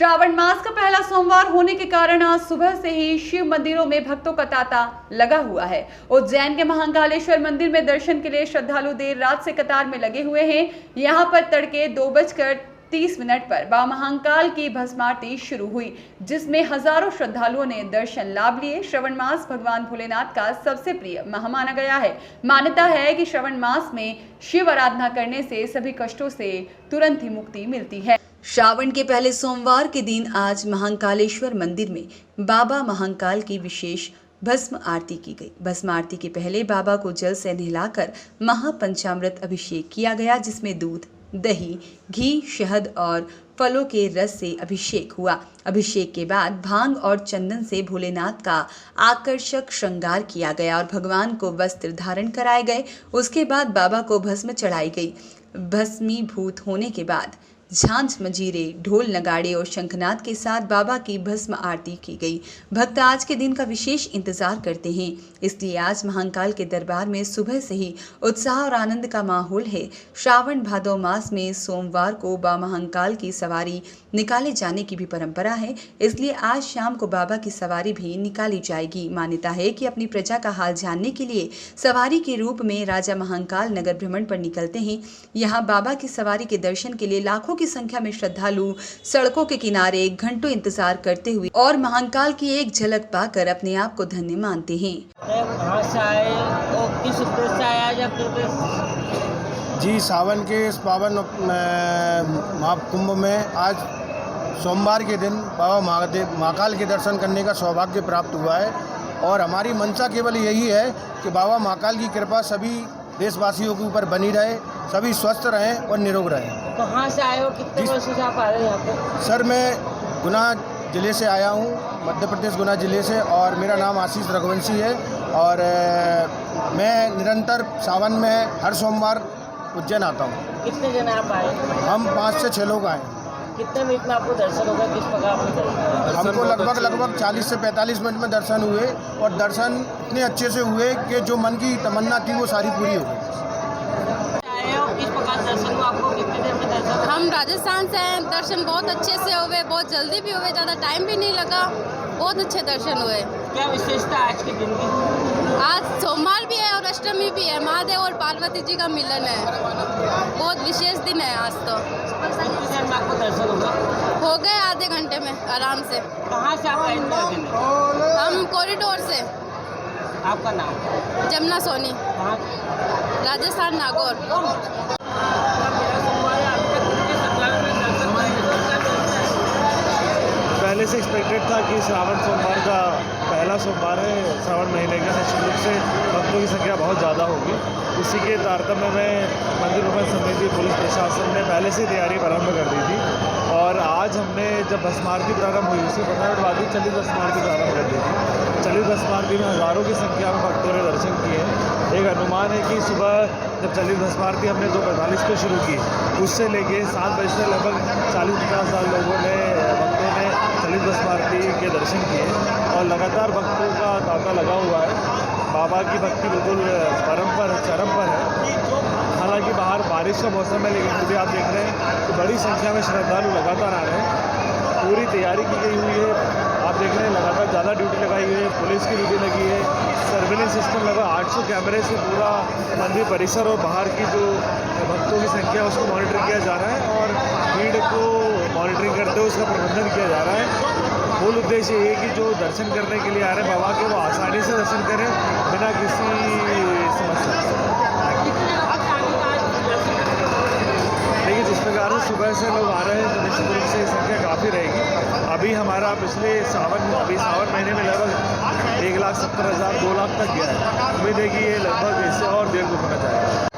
श्रावण मास का पहला सोमवार होने के कारण आज सुबह से ही शिव मंदिरों में भक्तों का तांता लगा हुआ है। उज्जैन के महाकालेश्वर मंदिर में दर्शन के लिए श्रद्धालु देर रात से कतार में लगे हुए हैं। यहां पर तड़के 2:30 पर बाबा महाकाल की भस्म आरती शुरू हुई, जिसमें हजारों श्रद्धालुओं ने दर्शन लाभ लिए। श्रावण मास भगवान भोलेनाथ का सबसे प्रिय माह माना गया है। मान्यता है कि श्रावण मास में शिव आराधना करने से सभी कष्टों से तुरंत ही मुक्ति मिलती है। श्रावण के पहले सोमवार के दिन आज महाकालेश्वर मंदिर में बाबा महाकाल की विशेष भस्म आरती की गई। भस्म आरती के पहले बाबा को जल से नहलाकर महापंचामृत अभिषेक किया गया, जिसमें दूध, दही, घी, शहद और फलों के रस से अभिषेक हुआ। अभिषेक के बाद भांग और चंदन से भोलेनाथ का आकर्षक श्रृंगार किया गया और भगवान को वस्त्र धारण कराए गए। उसके बाद बाबा को भस्म चढ़ाई गई। भस्मीभूत होने के बाद झांझ, मजीरे, ढोल, नगाड़े और शंखनाद के साथ बाबा की भस्म आरती की गई। भक्त आज के दिन का विशेष इंतजार करते हैं, इसलिए आज महाकाल के दरबार में सुबह से ही उत्साह और आनंद का माहौल है। श्रावण भादौ मास में सोमवार को बाबा महाकाल की सवारी निकाले जाने की भी परंपरा है, इसलिए आज शाम को बाबा की सवारी भी निकाली जाएगी। मान्यता है कि अपनी प्रजा का हाल जानने के लिए सवारी के रूप में राजा महाकाल नगर भ्रमण पर निकलते हैं। यहाँ बाबा की सवारी के दर्शन के लिए लाखों की संख्या में श्रद्धालु सड़कों के किनारे घंटों इंतजार करते हुए और महाकाल की एक झलक पाकर अपने आप को धन्य मानते हैं। कहाँ से आए और किस उद्देश्य से आया जब जी, सावन के इस पावन महाकुंभ में आज सोमवार के दिन बाबा महाकाल के दर्शन करने का सौभाग्य प्राप्त हुआ है और हमारी मंशा केवल यही है कि बाबा महाकाल की कृपा सभी देशवासियों के ऊपर बनी रहे, सभी स्वस्थ रहें और निरोग रहें। कहाँ से आए हो, कितने वर्षों से आप आ रहे हैं यहाँ पे? सर, मैं गुना ज़िले से आया हूँ, मध्य प्रदेश गुना ज़िले से, और मेरा नाम आशीष रघुवंशी है और मैं निरंतर सावन में हर सोमवार उज्जैन आता हूँ। कितने जन आप आए? हम 5 से 6 लोग आए। कितने मिनट में आपको दर्शन होगा, किस प्रकार आपने दर्शन? हमको लगभग 40 से 45 मिनट में दर्शन हुए और दर्शन इतने अच्छे से हुए कि जो मन की तमन्ना थी वो सारी पूरी हो गई। आए हो, किस प्रकार दर्शन हुआ आपको, कितने देर में दर्शन? हम राजस्थान से हैं। दर्शन बहुत अच्छे से हुए, बहुत जल्दी भी हुए, ज़्यादा टाइम भी नहीं लगा, बहुत अच्छे दर्शन हुए। क्या विशेषता आज के दिन की? आज सोमवार भी है और अष्टमी भी है, महादेव और पार्वती जी का मिलन है, बहुत विशेष दिन है आज तो। कितनी देर में आपको दर्शन होगा? हो गए आधे घंटे में आराम से। कहाँ से आप आए? हम कॉरिडोर से। आपका नाम? जमुना सोनी, कहाँ? राजस्थान, नागौर। पहले से एक्सपेक्टेड था कि श्रावण सोमवार का पहला सोमवार है श्रावण महीने का, निश्चित रूप से भक्तों की संख्या बहुत ज़्यादा होगी। उसी के तारतम्य में मंदिर प्रबंध समिति, पुलिस प्रशासन ने पहले से तैयारी प्रारंभ कर दी थी और आज हमने जब भस्म आरती प्रारंभ हुई उसके 15 मिनट बाद ही चलित भस्म आरती प्रारंभ कर दी थी। चलित भस्म आरती में हज़ारों की संख्या में भक्तों ने दर्शन किए। एक अनुमान है कि सुबह जब चलित भस्म आरती हमने 2:45 को शुरू की, उससे लेके 7 बजे से लगभग 40-50 हज़ार भक्तों ने चलित भस्म आरती के दर्शन किए और लगातार भक्तों का तांता लगा हुआ है। बाबा की भक्ति बिल्कुल चरम पर है। हालांकि बाहर बारिश का मौसम है, लेकिन फिर भी आप देख रहे हैं कि बड़ी संख्या में श्रद्धालु लगातार आ रहे हैं। पूरी तैयारी की गई हुई है। आप देख रहे हैं लगातार ज़्यादा ड्यूटी लगाई हुई है, पुलिस की ड्यूटी लगी है, सर्विलेंस सिस्टम लगा, 800 कैमरे से पूरा मंदिर परिसर और बाहर की जो भक्तों की संख्या उसको मॉनिटर किया जा रहा है और भीड़ को मॉनिटरिंग करते हुए उसका प्रबंधन किया जा रहा है। मूल उद्देश्य ये है कि जो दर्शन करने के लिए आ रहे हैं बाबा के, वो आसानी से दर्शन करें बिना किसी समस्या से। देखिए, जिस प्रकार से सुबह से लोग आ रहे हैं तो निश्चित रूप से संख्या काफ़ी रहेगी। अभी हमारा पिछले सावन महीने में लगभग 1,70,000 2 लाख तक गया है। उम्मीद है कि ये लगभग इससे और देर को होना चाहिए।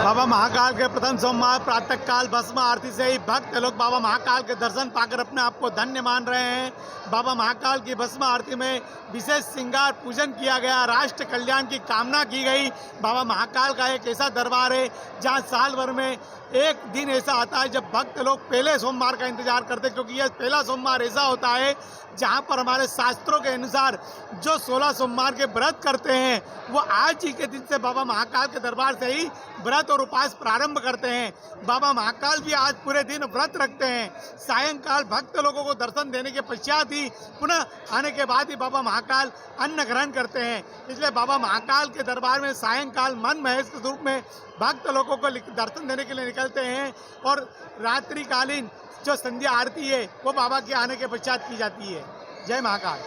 बाबा महाकाल के प्रथम सोमवार प्रातःकाल भस्म आरती से ही भक्त लोग बाबा महाकाल के दर्शन पाकर अपने आप को धन्य मान रहे हैं। बाबा महाकाल की भस्म आरती में विशेष श्रृंगार पूजन किया गया, राष्ट्र कल्याण की कामना की गई। बाबा महाकाल का एक ऐसा दरबार है जहां साल भर में एक दिन ऐसा आता है जब भक्त लोग पहले सोमवार का इंतजार करते हैं, क्योंकि यह पहला सोमवार ऐसा होता है जहां पर हमारे शास्त्रों के अनुसार जो 16 सोमवार के व्रत करते हैं वो आज ही के दिन से बाबा महाकाल के दरबार से ही व्रत और उपाय उपास प्रारंभ करते हैं। बाबा महाकाल भी आज पूरे दिन व्रत रखते हैं। सायंकाल भक्त लोगों को दर्शन देने के पश्चात ही पुनः आने के बाद ही बाबा महाकाल अन्न ग्रहण करते हैं। इसलिए बाबा महाकाल के दरबार में सायंकाल मन महेश के रूप में भक्त लोगों को दर्शन देने के लिए निकलते हैं और रात्रिकालीन जो संध्या आरती है वो बाबा के आने के पश्चात की जाती है। जय महाकाल।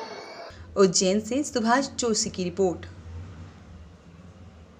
उज्जैन से सुभाष जोशी की रिपोर्ट।